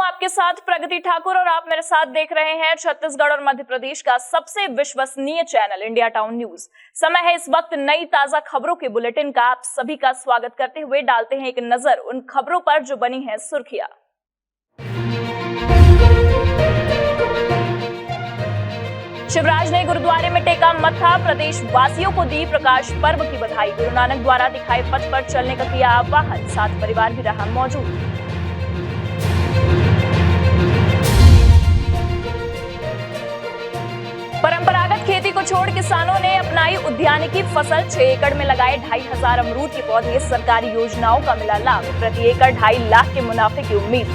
आपके साथ प्रगति ठाकुर और आप मेरे साथ देख रहे हैं छत्तीसगढ़ और मध्य प्रदेश का सबसे विश्वसनीय चैनल इंडिया टाउन न्यूज। समय है इस वक्त नई ताजा खबरों के बुलेटिन का। आप सभी का स्वागत करते हुए डालते हैं एक नजर उन खबरों पर जो बनी है सुर्खियां। शिवराज ने गुरुद्वारे में टेका मत्था, प्रदेश वासियों को दी प्रकाश पर्व की बधाई। गुरु नानक द्वारा दिखाए पथ पर चलने का किया आह्वान, साथ परिवार भी रहा मौजूद। परंपरागत खेती को छोड़ किसानों ने अपनाई उद्यानिकी फसल। 6 एकड़ में लगाए 2500 अमरूद के पौधे। सरकारी योजनाओं का मिला लाभ, प्रति एकड़ 2.5 लाख के मुनाफे की उम्मीद।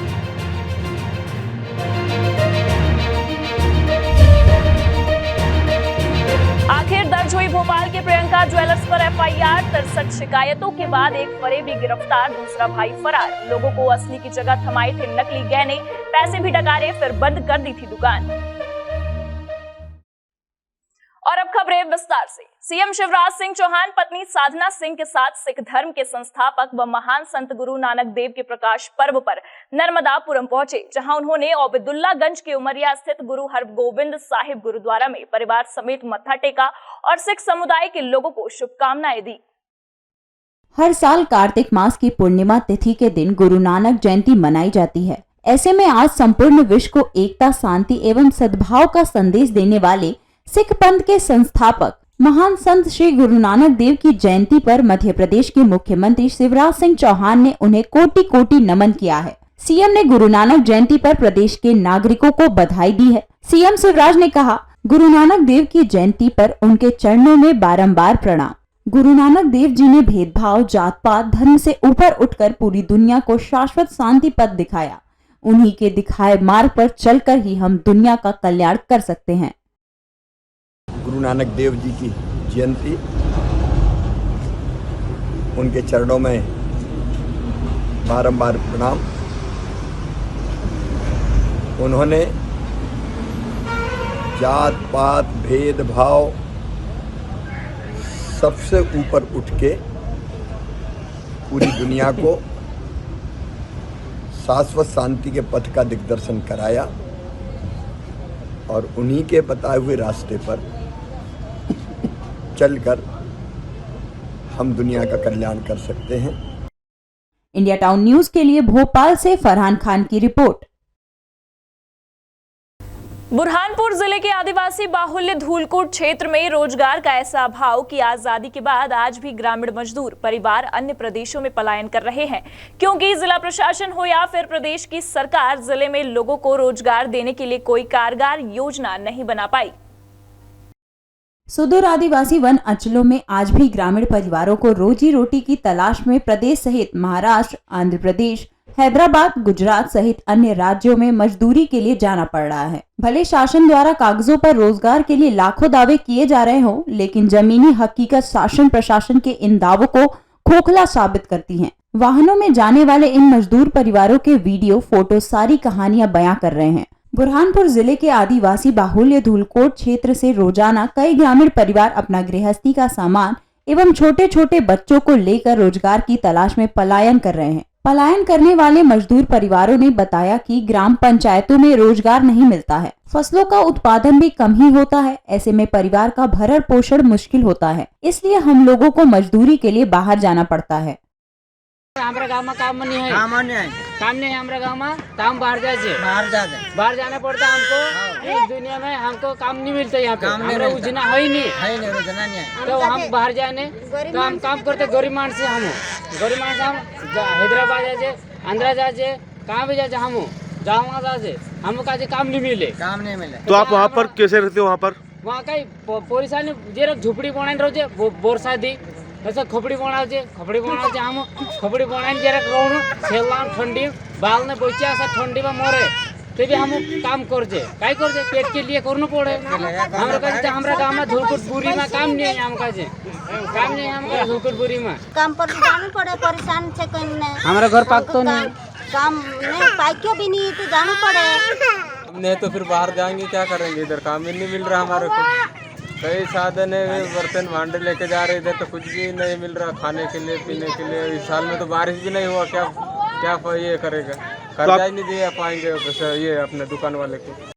आखिर दर्ज हुई भोपाल के प्रियंका ज्वेलर्स पर एफआईआर। 63 शिकायतों के बाद एक फरेबी गिरफ्तार, दूसरा भाई फरार। लोगों को असली की जगह थमाए थे नकली गहने, पैसे भी डकारे, फिर बंद कर दी थी दुकान। और अब खबरें विस्तार से। सीएम शिवराज सिंह चौहान पत्नी साधना सिंह के साथ सिख धर्म के संस्थापक व महान संत गुरु नानक देव के प्रकाश पर्व पर नर्मदापुरम पहुंचे, जहां उन्होंने ओबेदुल्लागंज के उमरिया स्थित गुरु हरगोविंद साहिब गुरुद्वारा में परिवार समेत मत्था टेका और सिख समुदाय के लोगों को शुभकामनाएं दी। हर साल कार्तिक मास की पूर्णिमा तिथि के दिन गुरु नानक जयंती मनाई जाती है। ऐसे में आज संपूर्ण विश्व को एकता, शांति एवं सद्भाव का संदेश देने वाले सिख पंथ के संस्थापक महान संत श्री गुरु नानक देव की जयंती पर मध्य प्रदेश के मुख्यमंत्री शिवराज सिंह चौहान ने उन्हें कोटि कोटि नमन किया है। सीएम ने गुरु नानक जयंती पर प्रदेश के नागरिकों को बधाई दी है। सीएम शिवराज ने कहा, गुरु नानक देव की जयंती पर उनके चरणों में बारंबार प्रणाम। गुरु नानक देव जी ने भेदभाव, जात पात, धर्म से ऊपर उठकर पूरी दुनिया को शाश्वत शांति पथ दिखाया। उन्हीं के दिखाए मार्ग पर चलकर ही हम दुनिया का कल्याण कर सकते हैं। गुरु नानक देव जी की जयंती, उनके चरणों में बारंबार प्रणाम। उन्होंने जात पात, भेदभाव सबसे ऊपर उठ के पूरी दुनिया को शाश्वत शांति के पथ का दिग्दर्शन कराया और उन्हीं के बताए हुए रास्ते पर चलकर हम दुनिया का कल्याण कर सकते हैं। इंडिया टाउन न्यूज के लिए भोपाल से फरहान खान की रिपोर्ट। बुरहानपुर जिले के आदिवासी बाहुल्य धूलकोट क्षेत्र में रोजगार का ऐसा अभाव कि आजादी के बाद आज भी ग्रामीण मजदूर परिवार अन्य प्रदेशों में पलायन कर रहे हैं, क्योंकि जिला प्रशासन हो या फिर प्रदेश की सरकार जिले में लोगों को रोजगार देने के लिए कोई कारगर योजना नहीं बना पाई। सुदूर आदिवासी वन अंचलों में आज भी ग्रामीण परिवारों को रोजी रोटी की तलाश में प्रदेश सहित महाराष्ट्र, आंध्र प्रदेश, हैदराबाद, गुजरात सहित अन्य राज्यों में मजदूरी के लिए जाना पड़ रहा है। भले शासन द्वारा कागजों पर रोजगार के लिए लाखों दावे किए जा रहे हों, लेकिन जमीनी हकीकत शासन प्रशासन के इन दावों को खोखला साबित करती है। वाहनों में जाने वाले इन मजदूर परिवारों के वीडियो, फोटो सारी कहानियां बयां कर रहे हैं। बुरहानपुर जिले के आदिवासी बाहुल्य धूलकोट क्षेत्र से रोजाना कई ग्रामीण परिवार अपना गृहस्थी का सामान एवं छोटे छोटे बच्चों को लेकर रोजगार की तलाश में पलायन कर रहे हैं। पलायन करने वाले मजदूर परिवारों ने बताया कि ग्राम पंचायतों में रोजगार नहीं मिलता है, फसलों का उत्पादन भी कम ही होता है। ऐसे में परिवार का भरण पोषण मुश्किल होता है, इसलिए हम लोगों को मजदूरी के लिए बाहर जाना पड़ता है। हमारा गाँव में काम नहीं है, काम नहीं है हमारा गाँव में, काम बाहर बाहर जाना पड़ता है हमको। इस दुनिया में हमको काम नहीं मिलता, यहाँ पे हमारा उजना है ही नहीं, तो हम बाहर जाने तो हम काम करते। गरीब मानस से हम हैदराबाद जाए, आंध्रा जाए, कहाँ भी जाए हम जहाँ जाए हमको का काम नहीं मिले। तो आप वहाँ पर कैसे रहते हो? वहाँ कहीं परेशानी जे झुपड़ी बनाई रोजे बोरसा दी ऐसा खोपड़ी बनाचे हम खोपड़ी बनाई जरा रोण सेलान ठंडी बाल ने बचे ऐसा ठंडी में मरे तो भी हम काम करजे काई करजे पेट के लिए करना पड़े। हमरा गाँव में धूलकोटपुरी में काम नहीं है, काम नहीं है हमारा धूलकोटपुरी में। काम पर जाना पड़े, परेशान से करने हमारा घर पाक तो नहीं, काम नहीं पाइके भी नहीं तो जाना पड़े। नहीं तो फिर बाहर जाएंगे, क्या करेंगे? इधर काम ही नहीं मिल रहा हमारे को। कई साधन है, बर्तन भांडे लेके जा रहे, इधर तो कुछ भी नहीं मिल रहा खाने के लिए, पीने के लिए। इस साल में तो बारिश भी नहीं हुआ, क्या ये करेगा। कर्जा ही नहीं दे पाएंगे ये अपने दुकान वाले को।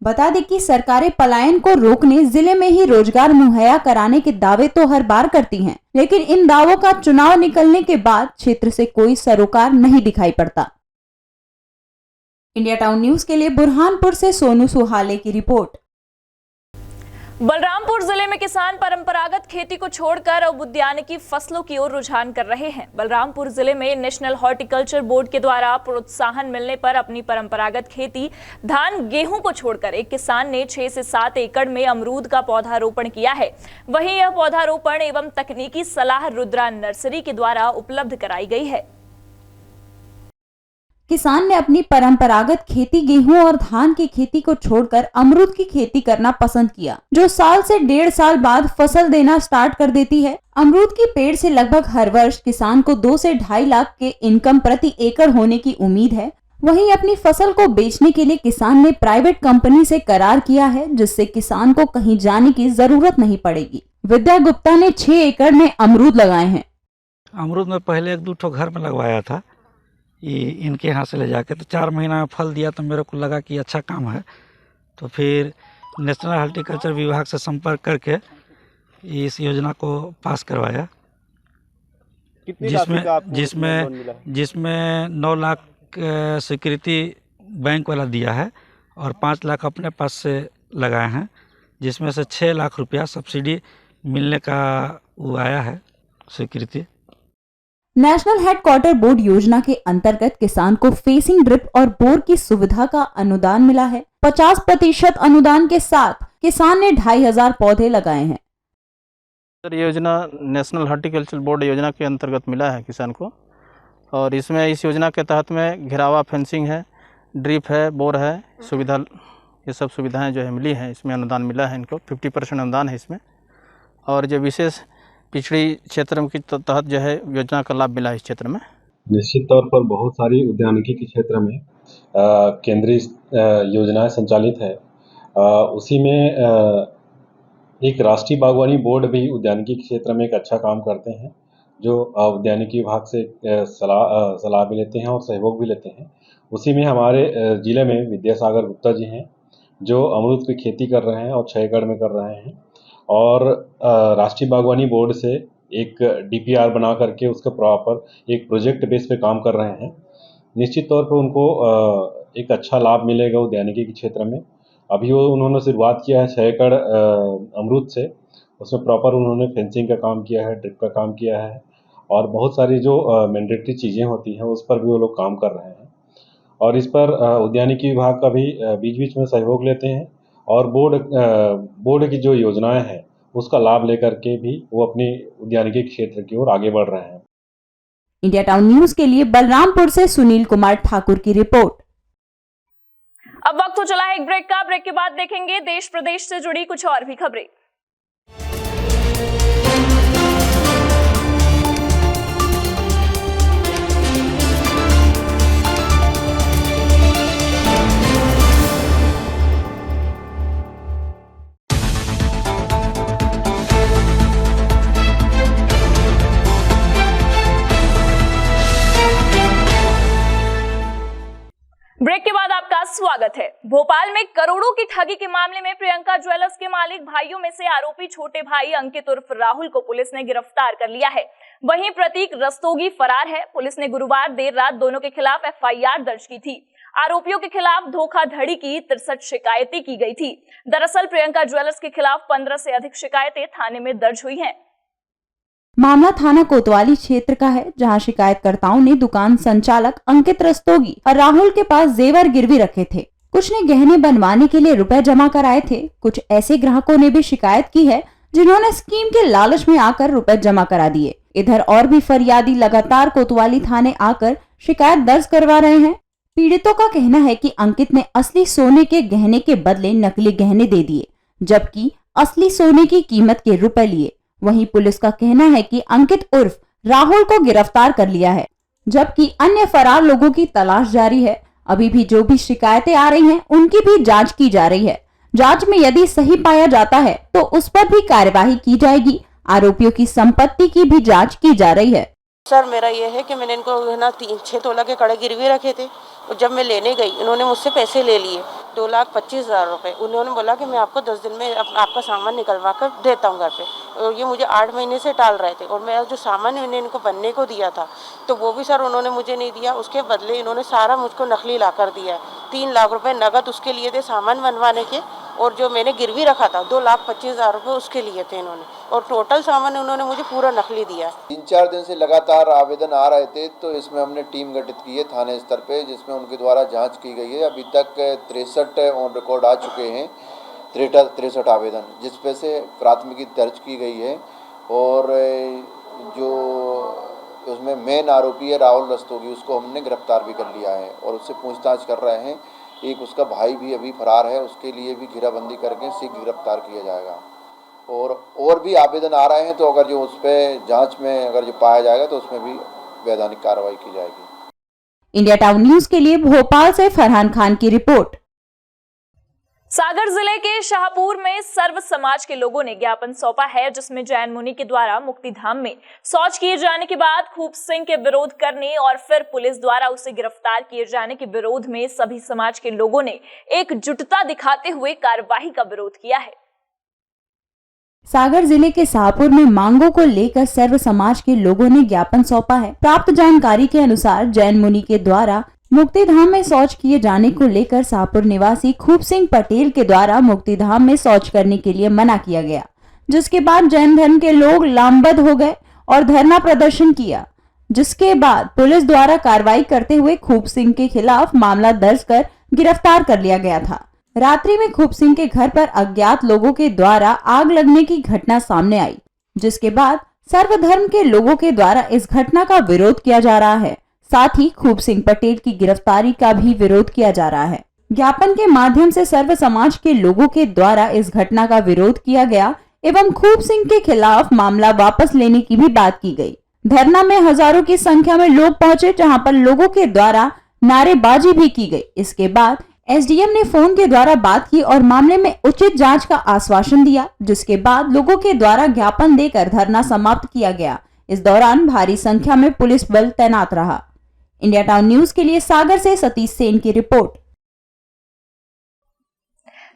बता दें कि सरकारें पलायन को रोकने जिले में ही रोजगार मुहैया कराने के दावे तो हर बार करती हैं, लेकिन इन दावों का चुनाव निकलने के बाद क्षेत्र से कोई सरोकार नहीं दिखाई पड़ता। इंडिया टाउन न्यूज के लिए बुरहानपुर से सोनू सुहाले की रिपोर्ट। बलरामपुर जिले में किसान परंपरागत खेती को छोड़कर अब उद्यानिकी फसलों की ओर रुझान कर रहे हैं। बलरामपुर जिले में नेशनल हॉर्टिकल्चर बोर्ड के द्वारा प्रोत्साहन मिलने पर अपनी परंपरागत खेती धान गेहूं को छोड़कर एक किसान ने 6 से 7 एकड़ में अमरूद का पौधारोपण किया है। वहीं यह पौधारोपण एवं तकनीकी सलाह रुद्रा नर्सरी के द्वारा उपलब्ध कराई गई है। किसान ने अपनी परंपरागत खेती गेहूं और धान की खेती को छोड़कर अमरूद की खेती करना पसंद किया, जो साल से 1.5 साल बाद फसल देना स्टार्ट कर देती है। अमरूद की पेड़ से लगभग हर वर्ष किसान को 2 से 2.5 लाख के इनकम प्रति एकड़ होने की उम्मीद है। वहीं अपनी फसल को बेचने के लिए किसान ने प्राइवेट कंपनी से करार किया है, जिससे किसान को कहीं जाने की जरूरत नहीं पड़ेगी। विद्या गुप्ता ने 6 एकड़ में अमरूद लगाए हैं। अमरूद में पहले 1-2 ठो घर में लगवाया था, ये इनके यहाँ से ले जाके, तो 4 महीना में फल दिया, तो मेरे को लगा कि अच्छा काम है। तो फिर नेशनल हॉर्टिकल्चर विभाग से संपर्क करके इस योजना को पास करवाया, जिसमें 9 लाख स्वीकृति बैंक वाला दिया है और 5 लाख अपने पास से लगाए हैं, जिसमें से 6 लाख रुपया सब्सिडी मिलने का वो आया है स्वीकृति। नेशनल हेडक्वार्टर बोर्ड योजना के अंतर्गत किसान को फेसिंग ड्रिप और बोर की सुविधा का अनुदान मिला है। 50% अनुदान के साथ किसान ने 2500 पौधे लगाए हैं। योजना नेशनल हॉर्टिकल्चर बोर्ड योजना के अंतर्गत मिला है किसान को, और इसमें इस योजना के तहत में घेरावा फेंसिंग है, ड्रिप है, बोर है, सुविधा, ये सब सुविधाएं जो है मिली हैं। इसमें अनुदान मिला है इनको, 50% अनुदान है इसमें। और जो विशेष पिछड़ी क्षेत्र के तहत जो है योजना का लाभ मिला है इस क्षेत्र में। निश्चित तौर पर बहुत सारी उद्यानिकी के क्षेत्र में केंद्रीय योजनाएं संचालित है। उसी में एक राष्ट्रीय बागवानी बोर्ड भी उद्यानिकी के क्षेत्र में एक अच्छा काम करते हैं, जो उद्यानिकी विभाग से सलाह भी लेते हैं और सहयोग भी लेते हैं। उसी में हमारे जिले में विद्यासागर गुप्ता जी हैं, जो अमरूद की खेती कर रहे हैं और 6 एकड़ में कर रहे हैं, और राष्ट्रीय बागवानी बोर्ड से एक डीपीआर बना करके उसके प्रॉपर एक प्रोजेक्ट बेस पे काम कर रहे हैं। निश्चित तौर पे उनको एक अच्छा लाभ मिलेगा उद्यानिकी के क्षेत्र में। अभी वो उन्होंने शुरुआत किया है 6 एकड़ अमरूद से, उसमें प्रॉपर उन्होंने फेंसिंग का काम किया है, ड्रिप का काम किया है, और बहुत सारी जो मैंडेटरी चीज़ें होती हैं उस पर भी वो लोग काम कर रहे हैं। और इस पर उद्यानिकी विभाग का भी बीच बीच में सहयोग लेते हैं, और बोर्ड की जो योजनाएं हैं उसका लाभ लेकर के भी वो अपनी उद्यानिकी क्षेत्र की ओर आगे बढ़ रहे हैं। इंडिया टाउन न्यूज के लिए बलरामपुर से सुनील कुमार ठाकुर की रिपोर्ट। अब वक्त हो चला है एक ब्रेक का। ब्रेक के बाद देखेंगे देश प्रदेश से जुड़ी कुछ और भी खबरें। ब्रेक के बाद आपका स्वागत है। भोपाल में करोड़ों की ठगी के मामले में प्रियंका ज्वेलर्स के मालिक भाइयों में से आरोपी छोटे भाई अंकित उर्फ राहुल को पुलिस ने गिरफ्तार कर लिया है। वहीं प्रतीक रस्तोगी फरार है। पुलिस ने गुरुवार देर रात दोनों के खिलाफ एफआईआर दर्ज की थी। आरोपियों के खिलाफ धोखाधड़ी की 63 शिकायतें की गई थी। दरअसल प्रियंका ज्वेलर्स के खिलाफ 15 से अधिक शिकायतें थाने में दर्ज हुई हैं। मामला थाना कोतवाली क्षेत्र का है, जहां शिकायतकर्ताओं ने दुकान संचालक अंकित रस्तोगी और राहुल के पास जेवर गिरवी रखे थे। कुछ ने गहने बनवाने के लिए रुपए जमा कराए थे। कुछ ऐसे ग्राहकों ने भी शिकायत की है जिन्होंने स्कीम के लालच में आकर रुपए जमा करा दिए। इधर और भी फरियादी लगातार कोतवाली थाने आकर शिकायत दर्ज करवा रहे हैं। पीड़ितों का कहना है कि अंकित ने असली सोने के गहने के बदले नकली गहने दे दिए, जबकि असली सोने की कीमत के रुपए लिए। वहीं पुलिस का कहना है कि अंकित उर्फ राहुल को गिरफ्तार कर लिया है, जबकि अन्य फरार लोगों की तलाश जारी है। अभी भी जो भी शिकायतें आ रही हैं, उनकी भी जांच की जा रही है। जांच में यदि सही पाया जाता है तो उस पर भी कार्यवाही की जाएगी। आरोपियों की संपत्ति की भी जांच की जा रही है। सर मेरा ये है कि मैंने इनको है ना 6 तोला के कड़े गिरवी रखे थे और जब मैं लेने गई इन्होंने मुझसे पैसे ले लिए 2,25,000 रुपये। उन्होंने बोला कि मैं आपको 10 दिन में आपका सामान निकलवा कर देता हूँ घर पे, और ये मुझे 8 महीने से टाल रहे थे। और मेरा जो सामान मैंने इनको बनने को दिया था तो वो भी सर उन्होंने मुझे नहीं दिया, उसके बदले इन्होंने सारा मुझको नकली ला कर दिया है। 3 लाख रुपये नगद उसके लिए थे सामान बनवाने के, और जो मैंने गिरवी रखा था 2,25,000 रुपये उसके लिए थे इन्होंने, और टोटल सामान उन्होंने मुझे पूरा नकली दिया है। 3-4 दिन से लगातार आवेदन आ रहे थे, तो इसमें हमने टीम गठित की है थाने स्तर पे, जिसमें उनके द्वारा जांच की गई है। अभी तक 63 ऑन रिकॉर्ड आ चुके हैं, 63 आवेदन, जिस पे से प्राथमिकी दर्ज की गई है। और जो उसमें मेन आरोपी है राहुल रस्तोगी, उसको हमने गिरफ्तार भी कर लिया है और उससे पूछताछ कर रहे हैं। एक उसका भाई भी अभी फरार है, उसके लिए भी घेराबंदी करके शीघ्र गिरफ्तार किया जाएगा। और भी आवेदन आ रहे हैं, तो अगर जो उस पर जांच में अगर जो पाया जाएगा तो उसमें भी वैधानिक कार्रवाई की जाएगी। इंडिया टाउन न्यूज के लिए भोपाल से फरहान खान की रिपोर्ट। सागर जिले के शाहपुर में सर्व समाज के लोगों ने ज्ञापन सौंपा है, जिसमें जैन मुनि के द्वारा मुक्तिधाम में शौच किए जाने के बाद खूब सिंह के विरोध करने और फिर पुलिस द्वारा उसे गिरफ्तार किए जाने के विरोध में सभी समाज के लोगों ने एकजुटता दिखाते हुए कार्रवाई का विरोध किया है। सागर जिले के शाहपुर में मांगों को लेकर सर्व समाज के लोगों ने ज्ञापन सौंपा है। प्राप्त जानकारी के अनुसार जैन मुनि के द्वारा मुक्तिधाम में शौच किए जाने को लेकर शाहपुर निवासी खूब सिंह पटेल के द्वारा मुक्तिधाम में शौच करने के लिए मना किया गया, जिसके बाद जैन धर्म के लोग लामबंद हो गए और धरना प्रदर्शन किया, जिसके बाद पुलिस द्वारा कार्रवाई करते हुए खूब सिंह के खिलाफ मामला दर्ज कर गिरफ्तार कर लिया गया था। रात्रि में खूब सिंह के घर पर अज्ञात लोगों के द्वारा आग लगने की घटना सामने आई, जिसके बाद सर्वधर्म के लोगों के द्वारा इस घटना का विरोध किया जा रहा है। साथ ही खूब सिंह पटेल की गिरफ्तारी का भी विरोध किया जा रहा है। ज्ञापन के माध्यम से सर्व समाज के लोगों के द्वारा इस घटना का विरोध किया गया एवं खूब सिंह के खिलाफ मामला वापस लेने की भी बात की गई। धरना में हजारों की संख्या में लोग पहुंचे, जहां पर लोगों के द्वारा नारेबाजी भी की गई। इसके बाद एसडीएम ने फोन के द्वारा बात की और मामले में उचित जांच का आश्वासन दिया, जिसके बाद लोगों के द्वारा ज्ञापन देकर धरना समाप्त किया गया। इस दौरान भारी संख्या में पुलिस बल तैनात रहा। इंडिया टाउन न्यूज के लिए सागर से सतीश सेन की रिपोर्ट।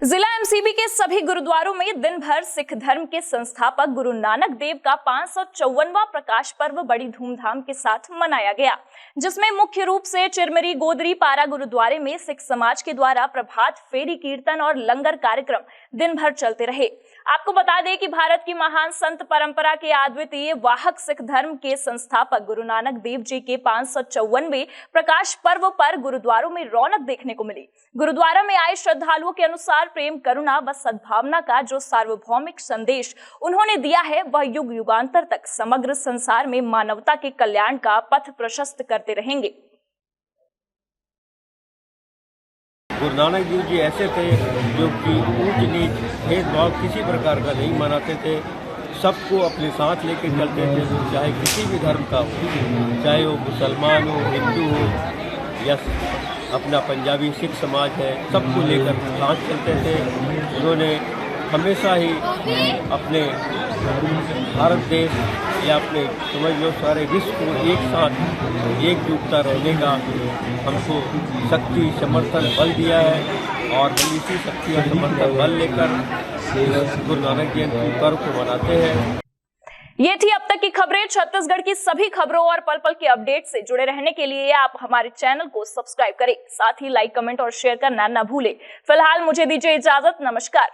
जिला एमसीबी के सभी गुरुद्वारों में दिन भर सिख धर्म के संस्थापक गुरु नानक देव का 554वां प्रकाश पर्व बड़ी धूमधाम के साथ मनाया गया, जिसमें मुख्य रूप से चिरमिरी गोदरी पारा गुरुद्वारे में सिख समाज के द्वारा प्रभात फेरी, कीर्तन और लंगर कार्यक्रम दिन भर चलते रहे। आपको बता दें कि भारत की महान संत परंपरा के अद्वितीय वाहक सिख धर्म के संस्थापक गुरु नानक देव जी के 554वें प्रकाश पर्व पर गुरुद्वारों में रौनक देखने को मिली। गुरुद्वारा में आए श्रद्धालुओं के अनुसार प्रेम, करुणा व सद्भावना का जो सार्वभौमिक संदेश उन्होंने दिया है, वह युग युगांतर तक समग्र संसार में मानवता के कल्याण का पथ प्रशस्त करते रहेंगे। गुरु नानक देव जी ऐसे थे जो कि ऊंच नीच भेदभाव किसी प्रकार का नहीं मनाते थे, सबको अपने साथ लेकर चलते थे, चाहे किसी भी धर्म का हो, चाहे वो मुसलमान हो, हिंदू हो या अपना पंजाबी सिख समाज है, सबको लेकर साथ चलते थे। उन्होंने हमेशा ही अपने भारत देश या अपने समझ लो सारे विश्व को एक साथ एकजुटता रहने का हमको शक्ति, समर्थन, बल दिया है और हम इसी शक्ति और समर्थन बल लेकर गुरु नानक जयंती पर्व को मनाते हैं। ये थी अब तक की खबरें। छत्तीसगढ़ की सभी खबरों और पल पल के अपडेट से जुड़े रहने के लिए आप हमारे चैनल को सब्सक्राइब करें, साथ ही लाइक, कमेंट और शेयर करना न भूलें। फिलहाल मुझे दीजिए इजाजत। नमस्कार।